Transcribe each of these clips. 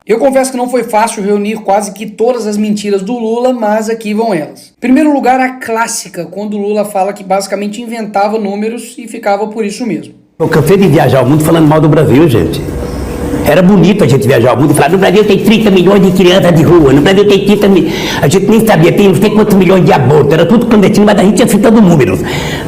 Eu confesso que não foi fácil reunir quase que todas as mentiras do Lula, mas aqui vão elas. Em primeiro lugar, a clássica, quando o Lula fala que basicamente inventava números e ficava por isso mesmo. Eu cansei de viajar o mundo falando mal do Brasil, gente. Era bonito a gente viajar o mundo e falar, no Brasil tem 30 milhões de crianças de rua, no Brasil tem 30 milhões, a gente nem sabia, tem não sei quantos milhões de abortos, era tudo clandestino, mas a gente ia citando números,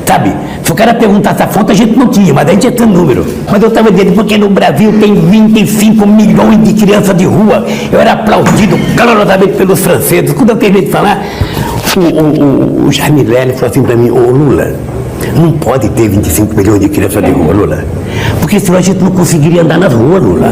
sabe? Se o cara perguntasse a fonte, a gente não tinha, mas a gente ia citando números. Mas eu estava dizendo, porque no Brasil tem 25 milhões de crianças de rua, eu era aplaudido calorosamente pelos franceses. Quando eu terminei de falar, o Jaime Lerner falou assim para mim, ô Lula, não pode ter 25 milhões de crianças de rua, Lula. Porque senão a gente não conseguiria andar nas ruas, Lula.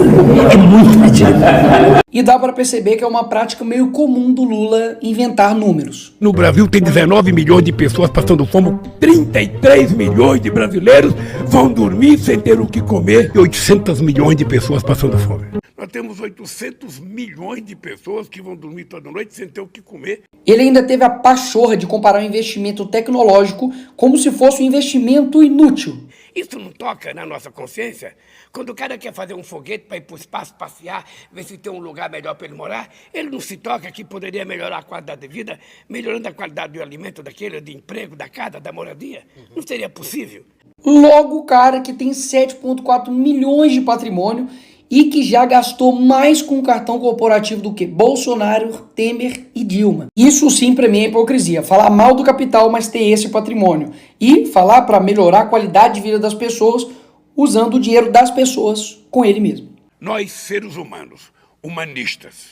É muita gente. E dá para perceber que é uma prática meio comum do Lula inventar números. No Brasil tem 19 milhões de pessoas passando fome, 33 milhões de brasileiros vão dormir sem ter o que comer e 800 milhões de pessoas passando fome. Nós temos 800 milhões de pessoas que vão dormir toda noite sem ter o que comer. Ele ainda teve a pachorra de comparar o investimento tecnológico como se fosse um investimento inútil. Isso não toca na nossa consciência? Quando o cara quer fazer um foguete para ir para o espaço passear, ver se tem um lugar melhor para ele morar, ele não se toca que poderia melhorar a qualidade de vida, melhorando a qualidade do alimento daquele, de emprego, da casa, da moradia? Não seria possível? Logo o cara que tem 7,4 milhões de patrimônio e que já gastou mais com o cartão corporativo do que Bolsonaro, Temer e Dilma. Isso sim para mim é hipocrisia. Falar mal do capital, mas ter esse patrimônio. E falar para melhorar a qualidade de vida das pessoas usando o dinheiro das pessoas com ele mesmo. Nós, seres humanos, humanistas,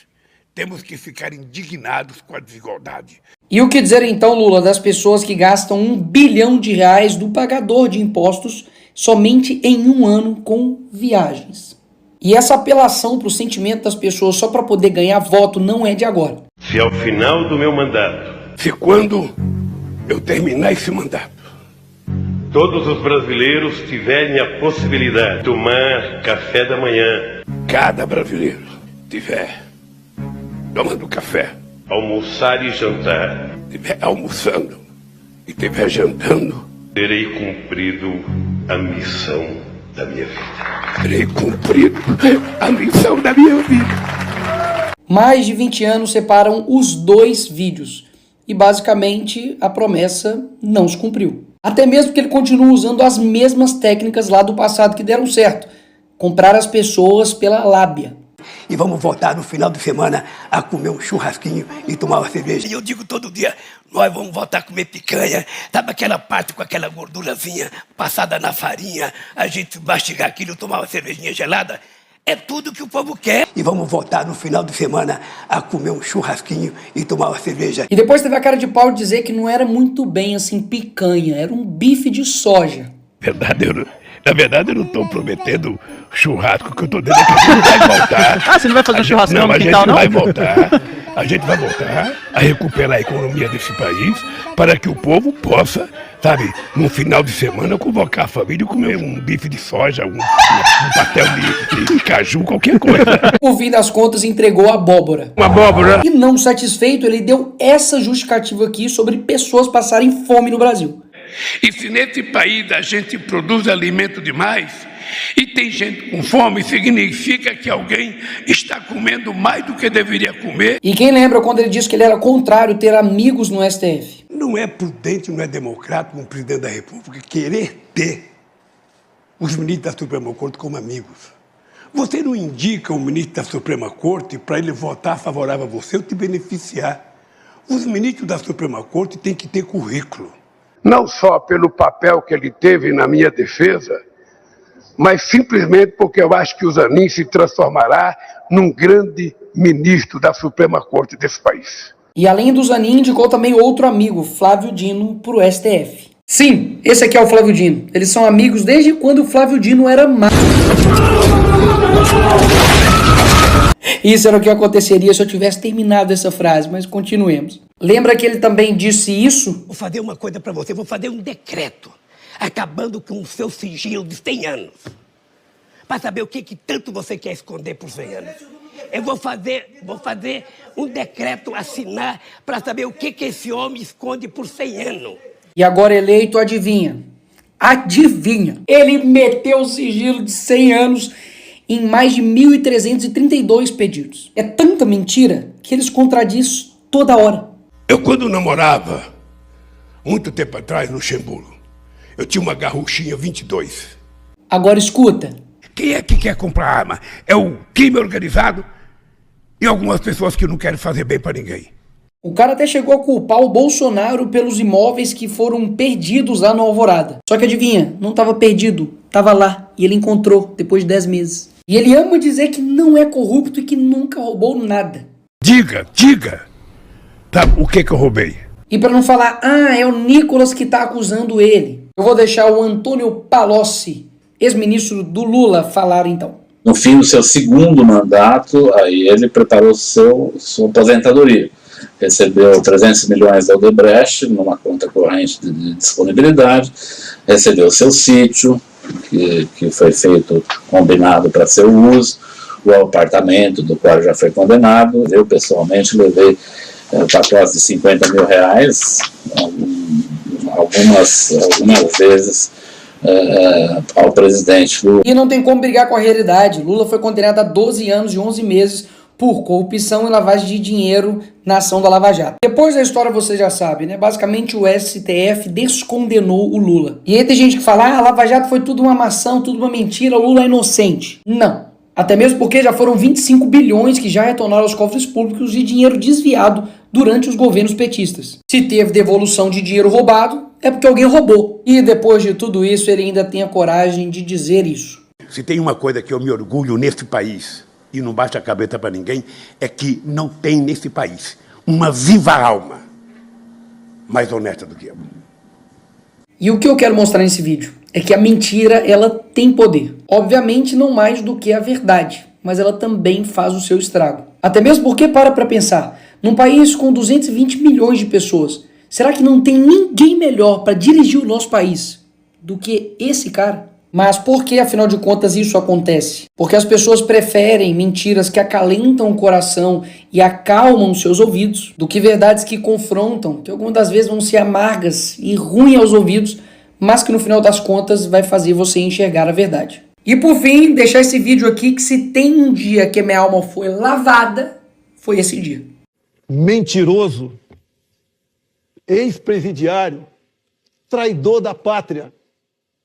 temos que ficar indignados com a desigualdade. E o que dizer então, Lula, das pessoas que gastam R$1 bilhão do pagador de impostos somente em um ano com viagens? E essa apelação para o sentimento das pessoas só para poder ganhar voto não é de agora. Se ao final do meu mandato, Se quando eu terminar esse mandato, todos os brasileiros tiverem a possibilidade de tomar café da manhã, cada brasileiro tiver tomando café, almoçar e jantar, tiver almoçando e tiver jantando, terei cumprido a missão da minha vida. terei cumprido a missão da minha vida. Mais de 20 anos separam os dois vídeos e basicamente a promessa não se cumpriu. Até mesmo que ele continua usando as mesmas técnicas lá do passado que deram certo. Comprar as pessoas pela lábia. E vamos voltar no final de semana a comer um churrasquinho e tomar uma cerveja. E eu digo todo dia, nós vamos voltar a comer picanha, sabe aquela parte com aquela gordurazinha passada na farinha, a gente mastigar aquilo, tomar uma cervejinha gelada? É tudo que o povo quer. E vamos voltar no final de semana a comer um churrasquinho e tomar uma cerveja. E depois teve a cara de pau de dizer que não era muito bem assim picanha, era um bife de soja. Na verdade, eu não estou prometendo churrasco, que eu estou dizendo é que a gente vai voltar. Ah, você não vai fazer um churrascão no quintal, não? A gente vai voltar a recuperar a economia desse país para que o povo possa, sabe, no final de semana, convocar a família e comer um bife de soja, um pastel de caju, qualquer coisa. No fim das contas, entregou a abóbora. Uma abóbora. E não satisfeito, ele deu essa justificativa aqui sobre pessoas passarem fome no Brasil. E se nesse país a gente produz alimento demais e tem gente com fome, significa que alguém está comendo mais do que deveria comer. E quem lembra quando ele disse que ele era contrário ter amigos no STF? Não é prudente, não é democrático um presidente da República querer ter os ministros da Suprema Corte como amigos. Você não indica o ministro da Suprema Corte para ele votar favorável a você ou te beneficiar. Os ministros da Suprema Corte têm que ter currículo. Não só pelo papel que ele teve na minha defesa, mas simplesmente porque eu acho que o Zanin se transformará num grande ministro da Suprema Corte desse país. E além do Zanin, indicou também outro amigo, Flávio Dino, para o STF. Sim, esse aqui é o Flávio Dino. Eles são amigos desde quando o Flávio Dino era mago. Isso era o que aconteceria se eu tivesse terminado essa frase, mas continuemos. Lembra que ele também disse isso? Vou fazer uma coisa para você, vou fazer um decreto, acabando com o seu sigilo de 100 anos. Para saber o que tanto você quer esconder por 100 anos. Eu vou fazer um decreto, assinar, para saber o que esse homem esconde por 100 anos. E agora eleito, adivinha? Adivinha? Ele meteu o sigilo de 100 anos em mais de 1.332 pedidos. É tanta mentira que eles contradiz toda hora. Eu, quando namorava, muito tempo atrás, no Luxemburgo, eu tinha uma Garruchinha 22. Agora escuta. Quem é que quer comprar arma? É o crime organizado e algumas pessoas que não querem fazer bem para ninguém. O cara até chegou a culpar o Bolsonaro pelos imóveis que foram perdidos lá no Alvorada. Só que adivinha, não estava perdido, estava lá e ele encontrou depois de 10 meses. E ele ama dizer que não é corrupto e que nunca roubou nada. Diga. Tá, o que eu roubei? E para não falar, é o Nicolas que está acusando ele, eu vou deixar o Antônio Palocci, ex-ministro do Lula, falar então. No fim do seu segundo mandato, aí ele preparou sua aposentadoria. Recebeu 300 milhões da Odebrecht numa conta corrente de disponibilidade, recebeu seu sítio, que foi feito, combinado para seu uso, o apartamento do qual já foi condenado. Eu, pessoalmente, levei pacotes de 50 mil reais, algumas vezes, ao presidente Lula. E não tem como brigar com a realidade. Lula foi condenado a 12 anos e 11 meses por corrupção e lavagem de dinheiro na ação da Lava Jato. Depois da história você já sabe, né? Basicamente o STF descondenou o Lula. E aí tem gente que fala, a Lava Jato foi tudo uma maçã, tudo uma mentira, o Lula é inocente. Não. Até mesmo porque já foram 25 bilhões que já retornaram aos cofres públicos de dinheiro desviado durante os governos petistas. Se teve devolução de dinheiro roubado, é porque alguém roubou. E depois de tudo isso, ele ainda tem a coragem de dizer isso. Se tem uma coisa que eu me orgulho nesse país, e não baixa a cabeça para ninguém, é que não tem nesse país uma viva alma mais honesta do que eu. E o que eu quero mostrar nesse vídeo é que a mentira, ela tem poder. Obviamente não mais do que a verdade, mas ela também faz o seu estrago. Até mesmo porque, para pensar, num país com 220 milhões de pessoas, será que não tem ninguém melhor para dirigir o nosso país do que esse cara? Mas por que, afinal de contas, isso acontece? Porque as pessoas preferem mentiras que acalentam o coração e acalmam seus ouvidos do que verdades que confrontam, que algumas das vezes vão ser amargas e ruins aos ouvidos, mas que no final das contas vai fazer você enxergar a verdade. E por fim, deixar esse vídeo aqui que se tem um dia que minha alma foi lavada, foi esse dia. Mentiroso, ex-presidiário, traidor da pátria.